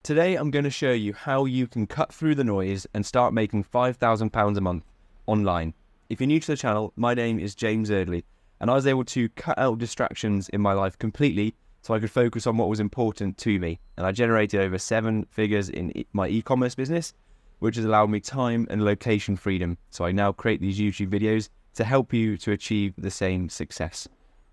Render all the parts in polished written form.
Today I'm going to show you how you can cut through the noise and start making £5,000 a month online. If you're new to the channel, my name is James Eardley, and I was able to cut out distractions in my life completely so I could focus on what was important to me. And I generated over 7 figures in my e-commerce business, which has allowed me time and location freedom. So I now create these YouTube videos to help you to achieve the same success.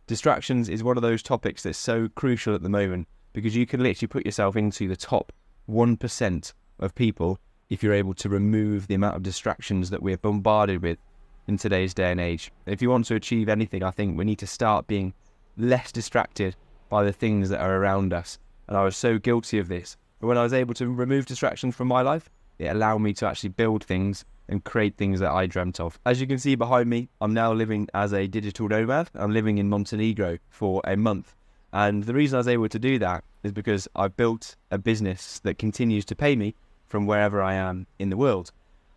Distractions is one of those topics that's so crucial at the moment because you can literally put yourself into the top 1% of people if you're able to remove the amount of distractions that we're bombarded with in today's day and age. If you want to achieve anything, I think we need to start being less distracted by the things that are around us. And I was so guilty of this. But when I was able to remove distractions from my life, it allowed me to actually build things and create things that I dreamt of. As you can see behind me, I'm now living as a digital nomad. I'm living in Montenegro for a month. And the reason I was able to do that is because I've built a business that continues to pay me from wherever I am in the world.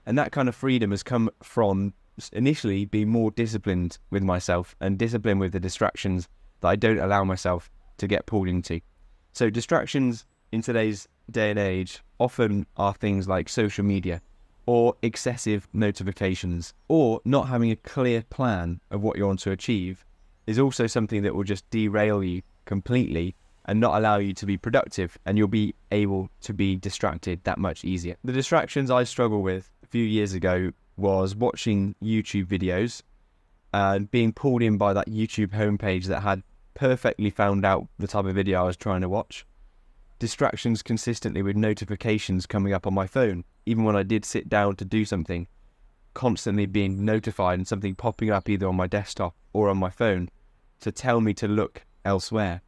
And that kind of freedom has come from initially being more disciplined with myself and disciplined with the distractions that I don't allow myself to get pulled into. So distractions in today's day and age often are things like social media or excessive notifications, or not having a clear plan of what you want to achieve is also something that will just derail you completely and not allow you to be productive, and you'll be able to be distracted that much easier. The distractions I struggled with a few years ago was watching YouTube videos and being pulled in by that YouTube homepage that had perfectly found out the type of video I was trying to watch. Distractions consistently with notifications coming up on my phone, even when I did sit down to do something, constantly being notified and something popping up either on my desktop or on my phone to tell me to look elsewhere.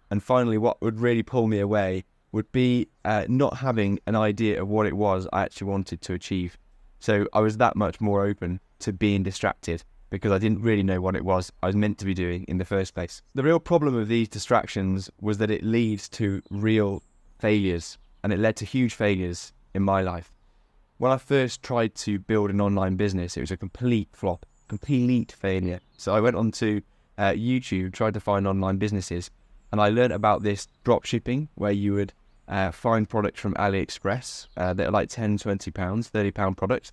And finally, what would really pull me away would be not having an idea of what it was I actually wanted to achieve. So I was that much more open to being distracted because I didn't really know what it was I was meant to be doing in the first place. The real problem with these distractions was that it leads to real failures, and it led to huge failures in my life. When I first tried to build an online business, it was a complete flop, complete failure. So I went onto YouTube, tried to find online businesses, and I learned about this drop shipping where you would find products from AliExpress that are like £10, £20, £30 products,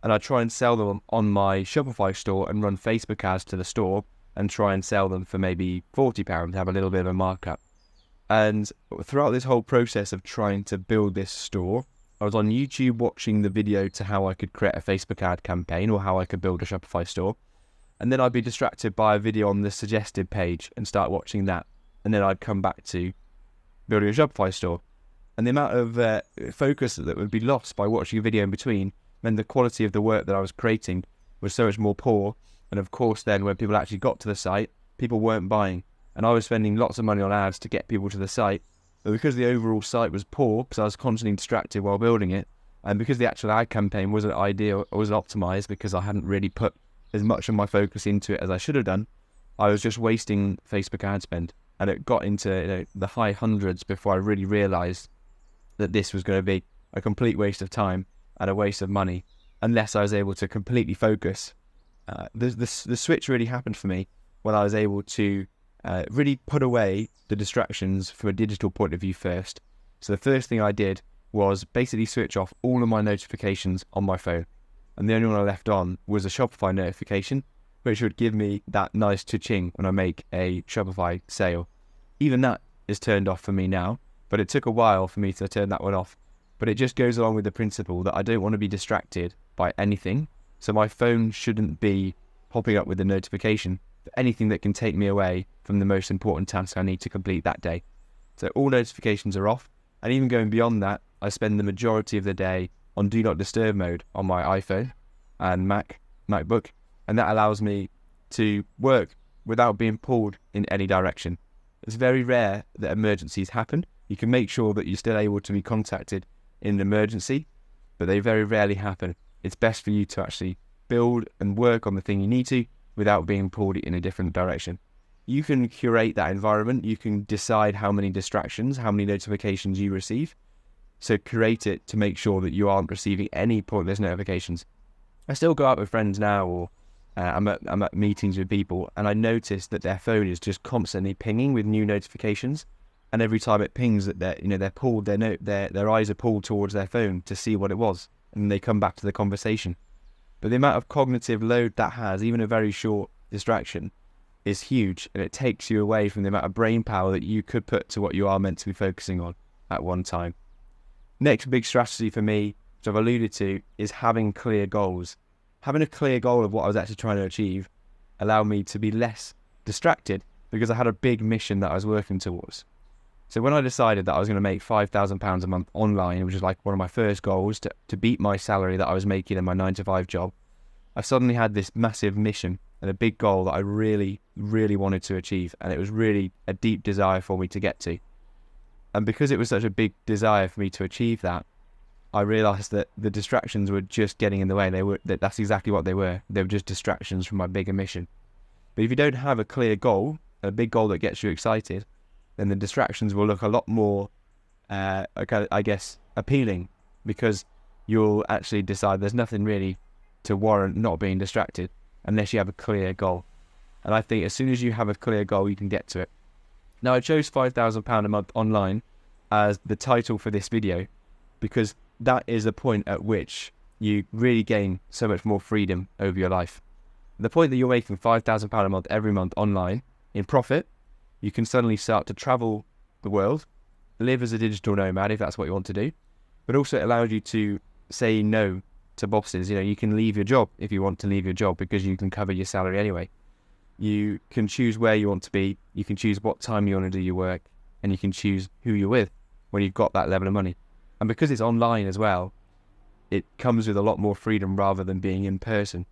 and I'd try and sell them on my Shopify store and run Facebook ads to the store and try and sell them for maybe £40, have a little bit of a markup. And throughout this whole process of trying to build this store, I was on YouTube watching the video to how I could create a Facebook ad campaign or how I could build a Shopify store. And then I'd be distracted by a video on the suggested page and start watching that. And then I'd come back to building a Shopify store. And the amount of focus that would be lost by watching a video in between meant the quality of the work that I was creating was so much more poor. And of course then when people actually got to the site, people weren't buying. And I was spending lots of money on ads to get people to the site. But because the overall site was poor, because I was constantly distracted while building it, and because the actual ad campaign wasn't ideal, or wasn't optimized because I hadn't really put as much of my focus into it as I should have done, I was just wasting Facebook ad spend. And it got into the high hundreds before I really realized that this was going to be a complete waste of time and a waste of money unless I was able to completely focus. The switch really happened for me when I was able to really put away the distractions from a digital point of view first. So the first thing I did was basically switch off all of my notifications on my phone. And the only one I left on was a Shopify notification, which would give me that nice cha-ching when I make a Shopify sale. Even that is turned off for me now, but it took a while for me to turn that one off. But it just goes along with the principle that I don't want to be distracted by anything. So my phone shouldn't be popping up with a notification for anything that can take me away from the most important task I need to complete that day. So all notifications are off. And even going beyond that, I spend the majority of the day on Do Not Disturb mode on my iPhone and MacBook. And that allows me to work without being pulled in any direction. It's very rare that emergencies happen. You can make sure that you're still able to be contacted in an emergency, but they very rarely happen. It's best for you to actually build and work on the thing you need to without being pulled in a different direction. You can curate that environment. You can decide how many distractions, how many notifications you receive. So curate it to make sure that you aren't receiving any pointless notifications. I still go out with friends now, or I'm at meetings with people, and I notice that their phone is just constantly pinging with new notifications. and every time it pings that their eyes are pulled towards their phone to see what it was, and they come back to the conversation. But the amount of cognitive load that has, even a very short distraction, is huge, and it takes you away from the amount of brain power that you could put to what you are meant to be focusing on at one time. Next big strategy for me, which I've alluded to, is having clear goals. Having a clear goal of what I was actually trying to achieve allowed me to be less distracted because I had a big mission that I was working towards. So when I decided that I was going to make £5,000 a month online, which was like one of my first goals to beat my salary that I was making in my 9-to-5 job, I suddenly had this massive mission and a big goal that I really, really wanted to achieve. And it was really a deep desire for me to get to. And because it was such a big desire for me to achieve that, I realized that the distractions were just getting in the way. That's exactly what they were. They were just distractions from my bigger mission. But if you don't have a clear goal, a big goal that gets you excited, then the distractions will look a lot more, I guess, appealing, because you'll actually decide there's nothing really to warrant not being distracted unless you have a clear goal. And I think as soon as you have a clear goal, you can get to it. Now, I chose £5,000 a month online as the title for this video because that is a point at which you really gain so much more freedom over your life. The point that you're making £5,000 a month every month online in profit, you can suddenly start to travel the world, live as a digital nomad if that's what you want to do, but also it allows you to say no to bosses. You can leave your job if you want to leave your job because you can cover your salary anyway. You can choose where you want to be, you can choose what time you want to do your work, and you can choose who you're with when you've got that level of money. And because it's online as well, it comes with a lot more freedom rather than being in person.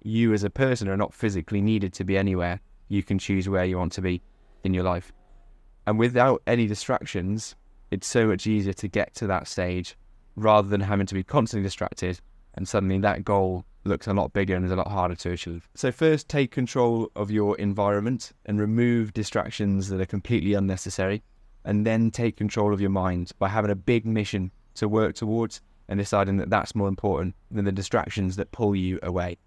You as a person are not physically needed to be anywhere. You can choose where you want to be in your life. And without any distractions, it's so much easier to get to that stage rather than having to be constantly distracted, and suddenly that goal looks a lot bigger and is a lot harder to achieve. So first, take control of your environment and remove distractions that are completely unnecessary, and then take control of your mind by having a big mission to work towards and deciding that that's more important than the distractions that pull you away.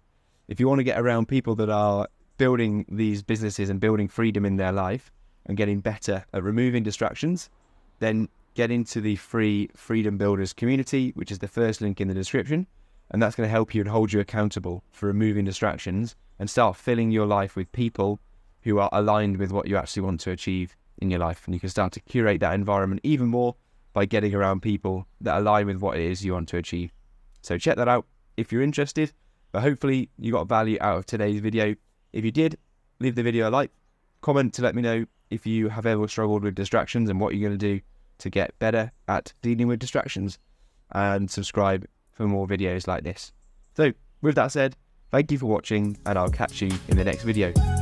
If you want to get around people that are building these businesses and building freedom in their life and getting better at removing distractions, then get into the free Freedom Builders community, which is the first link in the description. And that's going to help you and hold you accountable for removing distractions and start filling your life with people who are aligned with what you actually want to achieve in your life. And you can start to curate that environment even more by getting around people that align with what it is you want to achieve. So check that out if you're interested. But hopefully you got value out of today's video. If you did, leave the video a like, comment to let me know if you have ever struggled with distractions and what you're going to do to get better at dealing with distractions, and subscribe for more videos like this. So with that said, thank you for watching, and I'll catch you in the next video.